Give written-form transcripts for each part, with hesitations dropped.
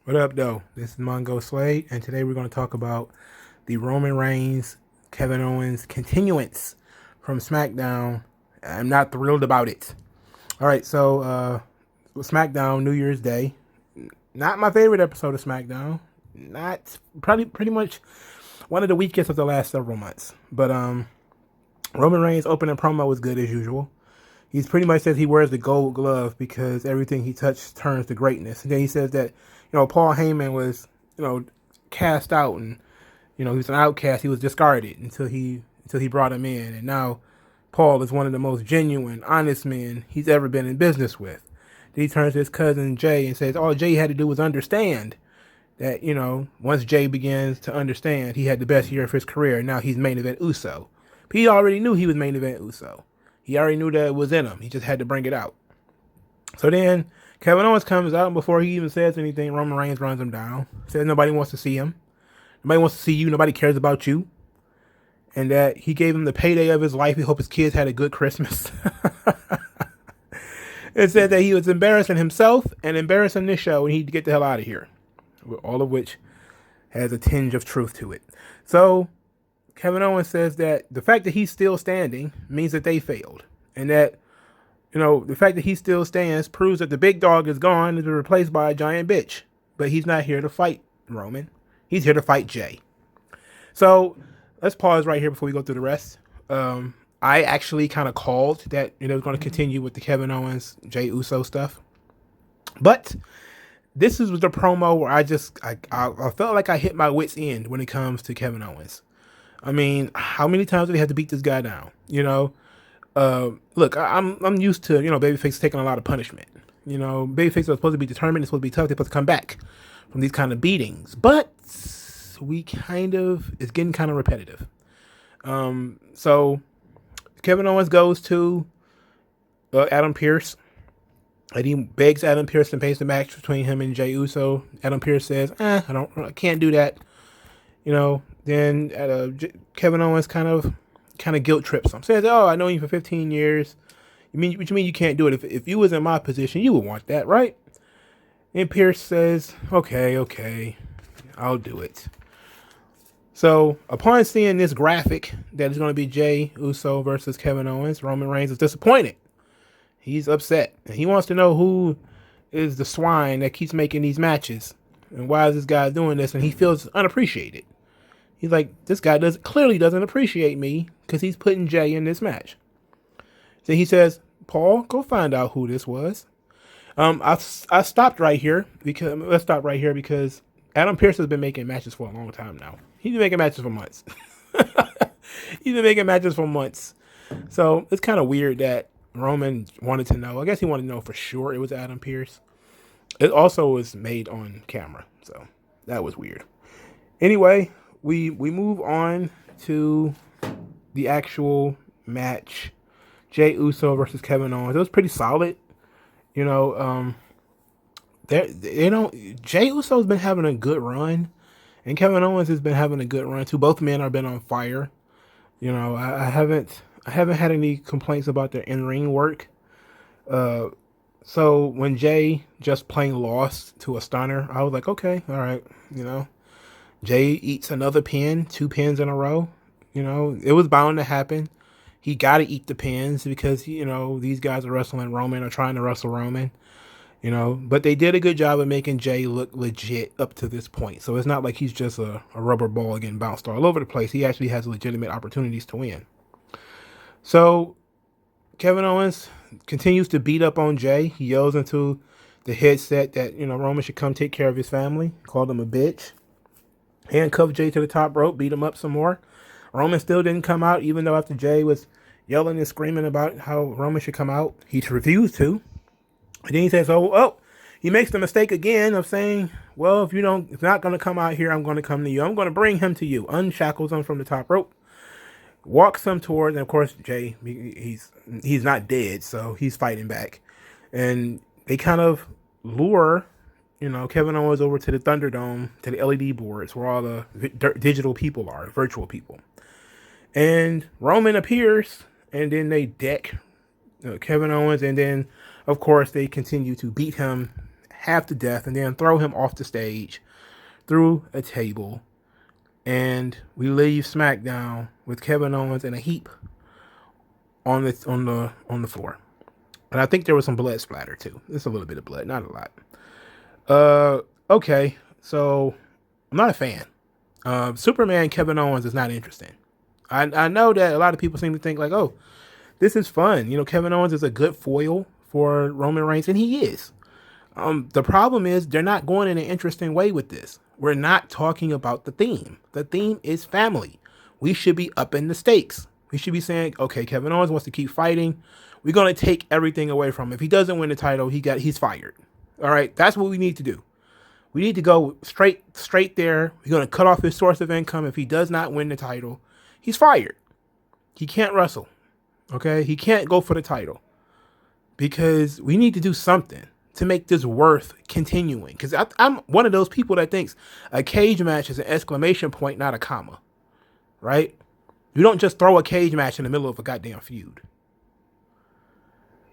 What up, though? This is Mongo Slade, and today we're going to talk about the Roman Reigns, Kevin Owens continuance from Smackdown. I'm not thrilled about it. All right, so Smackdown, New Year's Day. Not my favorite episode of Smackdown. Not probably pretty much one of the weakest of the last several months. But Roman Reigns' opening promo was good as usual. He's pretty much says he wears the gold glove because everything he touches turns to greatness. And then he says that, Paul Heyman was, cast out and, he was an outcast. He was discarded until he brought him in. And now Paul is one of the most genuine, honest men he's ever been in business with. Then he turns to his cousin Jay and says all Jay had to do was understand that, once Jay begins to understand, he had the best year of his career. Now he's main event Uso. But he already knew he was main event Uso. He already knew that it was in him. He just had to bring it out. So then Kevin Owens comes out, and before he even says anything, Roman Reigns runs him down. Says nobody wants to see him. Nobody wants to see you. Nobody cares about you. And that he gave him the payday of his life. He hoped his kids had a good Christmas. It said that he was embarrassing himself and embarrassing this show, and he'd get the hell out of here. All of which has a tinge of truth to it. So Kevin Owens says that the fact that he's still standing means that they failed. And that, the fact that he still stands proves that the big dog is gone and is replaced by a giant bitch. But he's not here to fight Roman. He's here to fight Jay. So let's pause right here before we go through the rest. I actually kind of called that, it was going to continue with the Kevin Owens, Jay Uso stuff. But this is the promo where I felt like I hit my wit's end when it comes to Kevin Owens. I mean, how many times do they have to beat this guy down? Look, I'm used to, babyface taking a lot of punishment. Babyface are supposed to be determined, it's supposed to be tough, they're supposed to come back from these kind of beatings. But it's getting kind of repetitive. So Kevin Owens goes to Adam Pearce. And he begs Adam Pearce to pace the match between him and Jey Uso. Adam Pearce says, I can't do that. Then Kevin Owens kind of guilt trips him. Says, I know you for 15 years. Which mean you can't do it. If you was in my position, you would want that, right? And Pearce says, okay, I'll do it. So upon seeing this graphic that is going to be Jey Uso versus Kevin Owens, Roman Reigns is disappointed. He's upset. And he wants to know who is the swine that keeps making these matches. And why is this guy doing this? And he feels unappreciated. He's like, this guy clearly doesn't appreciate me because he's putting Jay in this match. So he says, Paul, go find out who this was. I stopped right here because let's stop right here because Adam Pearce has been making matches for a long time now. He's been making matches for months. He's been making matches for months. So it's kind of weird that Roman wanted to know. I guess he wanted to know for sure it was Adam Pearce. It also was made on camera, so that was weird. Anyway, we move on to the actual match. Jey Uso versus Kevin Owens. It was pretty solid. Jey Uso's been having a good run, and Kevin Owens has been having a good run too. Both men have been on fire. I haven't had any complaints about their in-ring work. So when Jay just plain lost to a stunner, I was like, okay, all right, Jay eats another pin, 2 pins in a row. It was bound to happen. He got to eat the pins because, these guys are wrestling Roman or trying to wrestle Roman, but they did a good job of making Jay look legit up to this point. So it's not like he's just a rubber ball getting bounced all over the place. He actually has legitimate opportunities to win. So Kevin Owens continues to beat up on Jay. He yells into the headset that, Roman should come take care of his family. Called him a bitch. Handcuffed Jay to the top rope, beat him up some more. Roman still didn't come out, even though after Jay was yelling and screaming about how Roman should come out, he refused to. And then he says, he makes the mistake again of saying, well, if not going to come out here, I'm going to come to you. I'm going to bring him to you. Unshackles him from the top rope. Walks him towards, and of course, Jay, he's not dead, so he's fighting back. And they kind of lure, Kevin Owens over to the Thunderdome, to the LED boards where all the digital people are, virtual people. And Roman appears, and then they deck Kevin Owens, and then, of course, they continue to beat him half to death, and then throw him off the stage through a table. And we leave SmackDown with Kevin Owens in a heap on the floor. And I think there was some blood splatter too. Just a little bit of blood, not a lot. Okay, so I'm not a fan. Superman Kevin Owens is not interesting. I know that a lot of people seem to think like, oh, this is fun. You know, Kevin Owens is a good foil for Roman Reigns, and he is. The problem is they're not going in an interesting way with this. We're not talking about the theme. The theme is family. We should be upping the stakes. We should be saying, okay, Kevin Owens wants to keep fighting. We're going to take everything away from him. If he doesn't win the title, he's fired. All right, that's what we need to do. We need to go straight there. We're going to cut off his source of income. If he does not win the title, he's fired. He can't wrestle. Okay, he can't go for the title because we need to do something to make this worth continuing. Because I'm one of those people that thinks a cage match is an exclamation point, not a comma. Right? You don't just throw a cage match in the middle of a goddamn feud.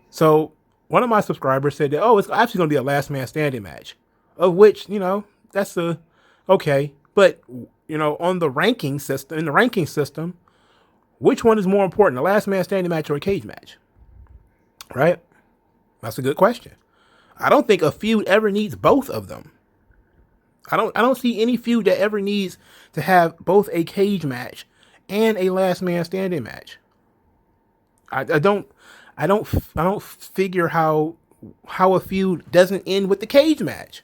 So one of my subscribers said that, oh, it's actually going to be a last man standing match, of which, you know, that's okay. But, you know, on the ranking system, which one is more important, a last man standing match or a cage match? Right? That's a good question. I don't think a feud ever needs both of them. I don't see any feud that ever needs to have both a cage match and a last man standing match. I don't figure how a feud doesn't end with the cage match.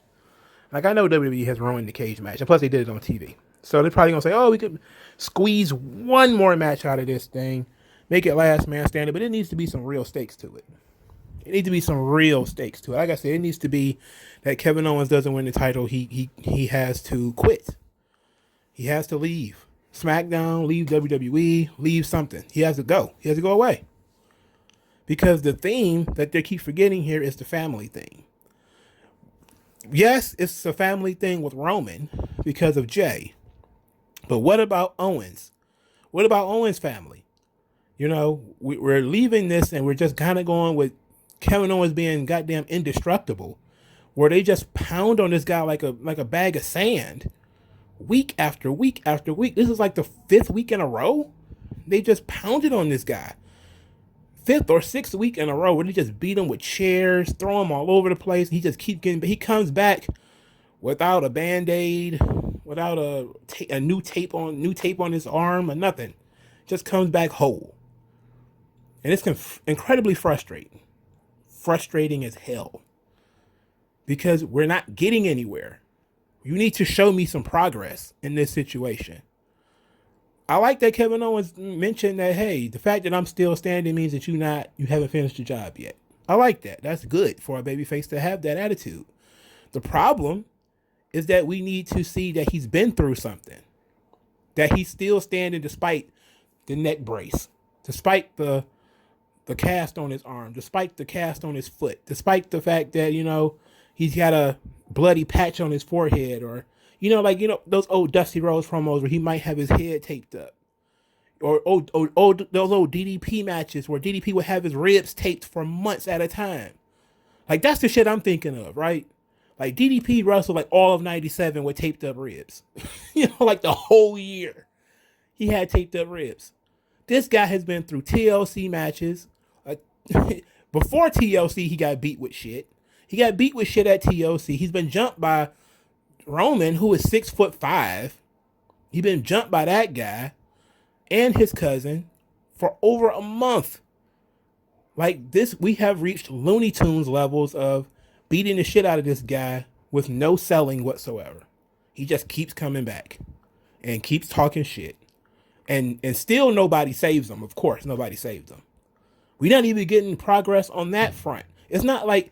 Like, I know WWE has ruined the cage match, and plus they did it on TV. So they're probably gonna say, oh, we could squeeze one more match out of this thing, make it last man standing, but it needs to be some real stakes to it. It needs to be some real stakes to it. Like I said, it needs to be that Kevin Owens doesn't win the title, he has to quit. He has to leave SmackDown, leave WWE, leave something. He has to go. He has to go away. Because the theme that they keep forgetting here is the family thing. Yes, it's a family thing with Roman because of Jay. But what about Owens? What about Owens' family? You know, we're leaving this and we're just kind of going with Kevin Owens being goddamn indestructible, where they just pound on this guy like a bag of sand week after week after week. This is like the 5th week in a row. They just pounded on this guy. 5th or 6th week in a row where they just beat him with chairs, throw him all over the place. He just keeps getting, he comes back without a Band-Aid, without a new tape on his arm or nothing. Just comes back whole. And it's incredibly frustrating. Frustrating as hell. Because we're not getting anywhere. You need to show me some progress in this situation. I like that Kevin Owens mentioned that, hey, the fact that I'm still standing means that you haven't finished the job yet. I like that. That's good for a babyface to have that attitude. The problem is that we need to see that he's been through something. That he's still standing despite the neck brace, despite the cast on his arm, despite the cast on his foot, despite the fact that, you know, he's got a bloody patch on his forehead, or, you know, like, you know, those old Dusty Rhodes promos where he might have his head taped up, or those old DDP matches where DDP would have his ribs taped for months at a time. Like, that's the shit I'm thinking of, right? Like, DDP wrestled like all of 97 with taped up ribs. You know, like the whole year he had taped up ribs. This guy has been through TLC matches. Before TLC, he got beat with shit. He got beat with shit at TLC. He's been jumped by Roman, who is 6'5". He's been jumped by that guy and his cousin for over a month. Like this, we have reached Looney Tunes levels of beating the shit out of this guy with no selling whatsoever. He just keeps coming back and keeps talking shit. And still nobody saves him. Of course, nobody saves him. We're not even getting progress on that front. It's not like,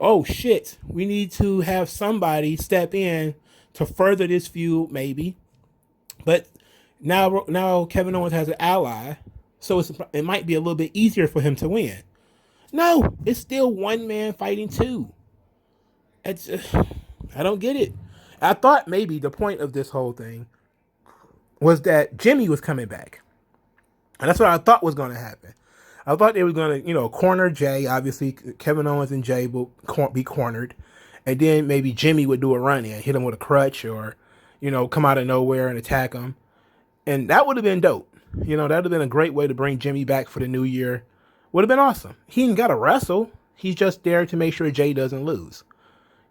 oh shit, we need to have somebody step in to further this feud, maybe. But now Kevin Owens has an ally, so it might be a little bit easier for him to win. No, it's still one man fighting two. I don't get it. I thought maybe the point of this whole thing was that Jimmy was coming back. And that's what I thought was going to happen. I thought they were going to, corner Jay. Obviously, Kevin Owens and Jay will be cornered. and then maybe Jimmy would do a run in, hit him with a crutch, or come out of nowhere and attack him, and that would have been dope. That would have been a great way to bring Jimmy back for the new year. Would have been awesome. He ain't got to wrestle. He's just there to make sure Jay doesn't lose.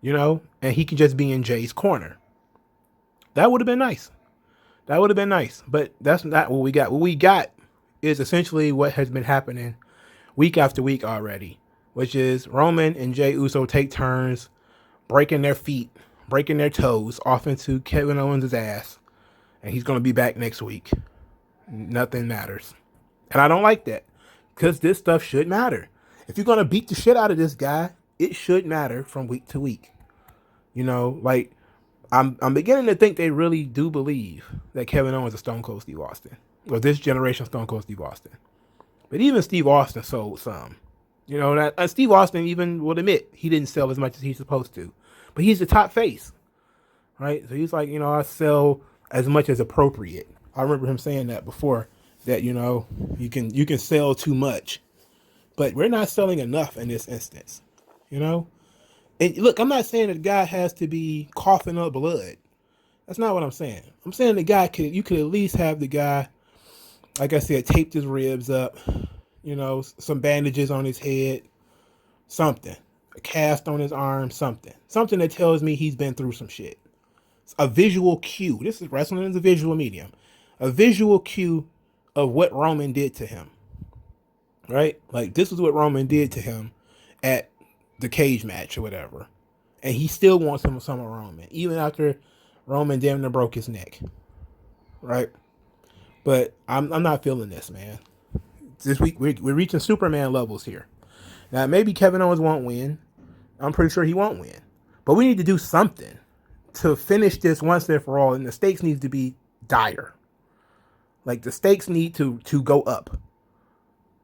And he can just be in Jay's corner. That would have been nice. That would have been nice. But that's not what we got. What we got is essentially what has been happening week after week already, which is Roman and Jey Uso take turns breaking their feet, breaking their toes off into Kevin Owens' ass. And he's going to be back next week. Nothing matters. And I don't like that, because this stuff should matter. If you're going to beat the shit out of this guy, it should matter from week to week. I'm beginning to think they really do believe that Kevin Owens is Stone Cold Steve Austin, or this generation Stone Cold Steve Austin. But even Steve Austin sold some. That Steve Austin even would admit he didn't sell as much as he's supposed to. But he's the top face, right? So he's like, I sell as much as appropriate. I remember him saying that before, that, you can sell too much. But we're not selling enough in this instance, And look, I'm not saying that the guy has to be coughing up blood. That's not what I'm saying. I'm saying you could at least have the guy, like I said, taped his ribs up, some bandages on his head, something, a cast on his arm, something that tells me he's been through some shit. A visual cue. This is wrestling as a visual medium. A visual cue of what Roman did to him. Right? Like, this is what Roman did to him at the cage match or whatever. And he still wants some of Roman, even after Roman damn near broke his neck. Right? But I'm not feeling this, man. This week, we're reaching Superman levels here. Now, maybe Kevin Owens won't win. I'm pretty sure he won't win. But we need to do something to finish this once and for all, and the stakes need to be dire. Like, the stakes need to go up.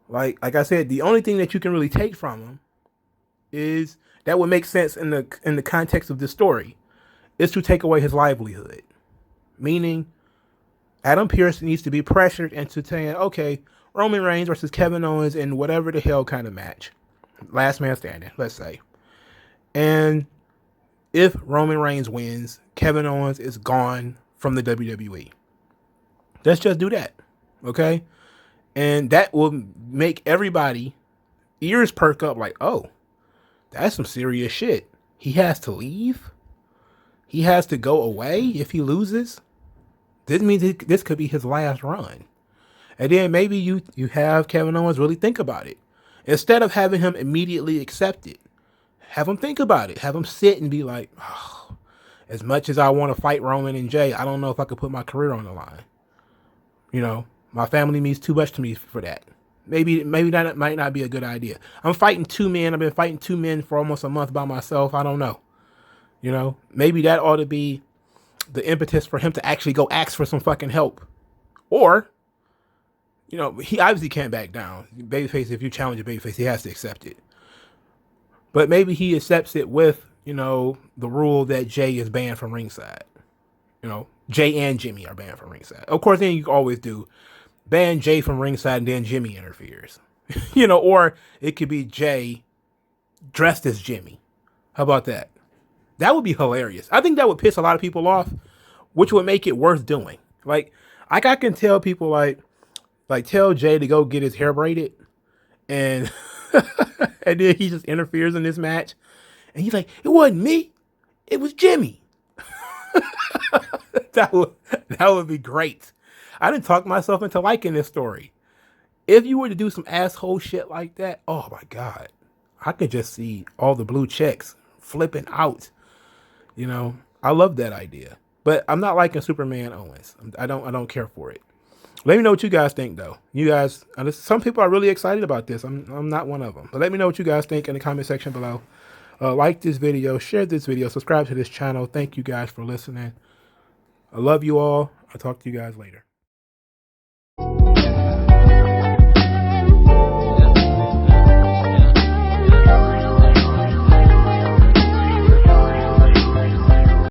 Like I said, the only thing that you can really take from him is that would make sense in the context of this story is to take away his livelihood. Meaning, Adam Pearce needs to be pressured into saying, okay, Roman Reigns versus Kevin Owens in whatever the hell kind of match. Last man standing, let's say. And if Roman Reigns wins, Kevin Owens is gone from the WWE. Let's just do that. Okay? And that will make everybody ears perk up like, oh, that's some serious shit. He has to leave? He has to go away if he loses? This means this could be his last run. And then maybe you have Kevin Owens really think about it. Instead of having him immediately accept it, have him think about it. Have him sit and be like, oh, as much as I want to fight Roman and Jay, I don't know if I could put my career on the line. My family means too much to me for that. Maybe that might not be a good idea. I'm fighting two men. I've been fighting two men for almost a month by myself. I don't know. Maybe that ought to be the impetus for him to actually go ask for some fucking help. Or, he obviously can't back down. Babyface, if you challenge a babyface, he has to accept it. But maybe he accepts it with, the rule that Jay is banned from ringside. Jay and Jimmy are banned from ringside. Of course, then you can always do ban Jay from ringside and then Jimmy interferes. Or it could be Jay dressed as Jimmy. How about that? That would be hilarious. I think that would piss a lot of people off, which would make it worth doing. Like I can tell people like tell Jay to go get his hair braided and and then he just interferes in this match. And he's like, it wasn't me. It was Jimmy. That would be great. I didn't talk myself into liking this story. If you were to do some asshole shit like that, oh my God, I could just see all the blue checks flipping out. I love that idea, but I'm not liking Superman Owens. I don't care for it. Let me know what you guys think, though. You guys, some people are really excited about this. I'm not one of them. But let me know what you guys think in the comment section below. Like this video, share this video, subscribe to this channel. Thank you guys for listening. I love you all. I'll talk to you guys later.